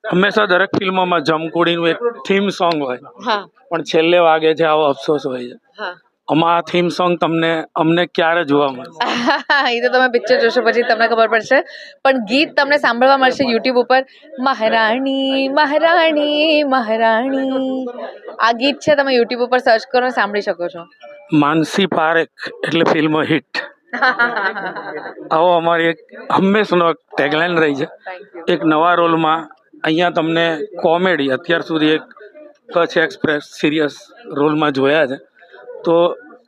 હંમેશા દરેક ફિલ્મોમાં જમકુડીનું એક થીમ સોંગ હોય, હા પણ છેલ્લે વાગે છે આવો અફસોસ હોય છે. હા આમાં આ થીમ સોંગ અમને ક્યારે જોવા મળશે? એ તો તમે પિક્ચર જોશો પછી તમને ખબર પડશે, પણ ગીત તમને સાંભળવા મળશે યુટ્યુબ ઉપર. મહારાણી મહારાણી મહારાણી, આ ગીત છે, તમે યુટ્યુબ ઉપર સર્ચ કરો સાંભળી શકો છો. માનસી પારેખ એટલે ફિલ્મ હિટ, આવો અમારી એક હંમેશનો ટેગલાઇન રહી છે. એક નવા રોલમાં અહીંયા તમને કોમેડી અત્યાર સુધી એક કચ્છ એક્સપ્રેસ સિરિયસ રોલમાં જોયા છે, તો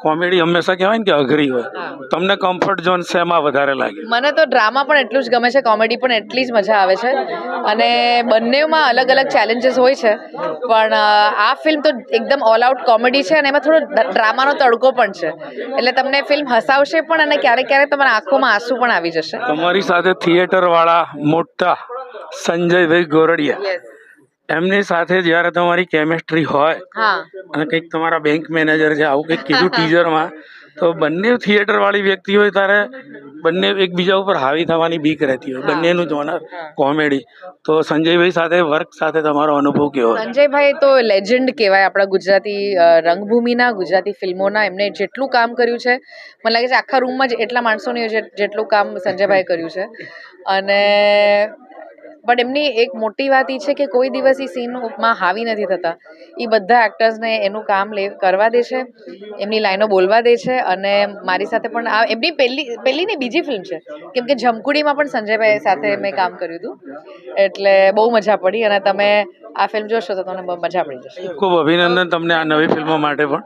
કોમેડી હંમેશા કહેવાય ને કે અઘરી હોય. તમને કમ્ફર્ટ ઝોન શેમાં વધારે લાગે? મને તો ડ્રામા પણ એટલું જ ગમે છે, કોમેડી પણ એટલી જ મજા આવે છે, અને બંનેમાં અલગ અલગ ચેલેન્જીસ હોય છે. પણ આ ફિલ્મ તો એકદમ ઓલ આઉટ કોમેડી છે, અને એમાં થોડો ડ્રામાનો તડકો પણ છે, એટલે તમને ફિલ્મ હસાવશે પણ, અને ક્યારેક ક્યારેક તમારા આંખોમાં આંસુ પણ આવી જશે. તમારી સાથે થિયેટર વાળા મોટા સંજયભાઈ ગોરડિયા, એમની સાથે જ્યારે તમારી કેમેસ્ટ્રી હોય હા અને કંઈક તમારા બેંક મેનેજર છે આવું કંઈક કીધું ટીઝરમાં, તો બંને થિયેટર વાળી વ્યક્તિ હોય ત્યારે બંને એકબીજા ઉપર હાવી થવાની બીક રહેતી હોય, બંનેનું જોનર કોમેડી. તો સંજયભાઈ સાથે વર્ક સાથે તમારો અનુભવ કેવો? સંજયભાઈ તો લેજેન્ડ કહેવાય આપણા ગુજરાતી રંગભૂમિના, ગુજરાતી ફિલ્મોના. એમને જેટલું કામ કર્યું છે, મને લાગે છે આખા રૂમમાં જ એટલા માણસો નહીં હોય જેટલું કામ સંજયભાઈ કર્યું છે. અને પણ એમની એક મોટી વાત એ છે કે કોઈ દિવસ એ સીનમાં હાવી નથી થતા. એ બધા એક્ટર્સને એનું કામ કરવા દે છે, એમની લાઈનો બોલવા દે છે. અને મારી સાથે પણ આ એમની પહેલી ને બીજી ફિલ્મ છે, કેમ કે જમકુડીમાં પણ સંજયભાઈ સાથે મેં કામ કર્યું હતું, એટલે બહુ મજા પડી. અને તમે આ ફિલ્મ જોશો તો તમને બહુ મજા પડી જશે. ખૂબ અભિનંદન તમને આ નવી ફિલ્મો માટે પણ.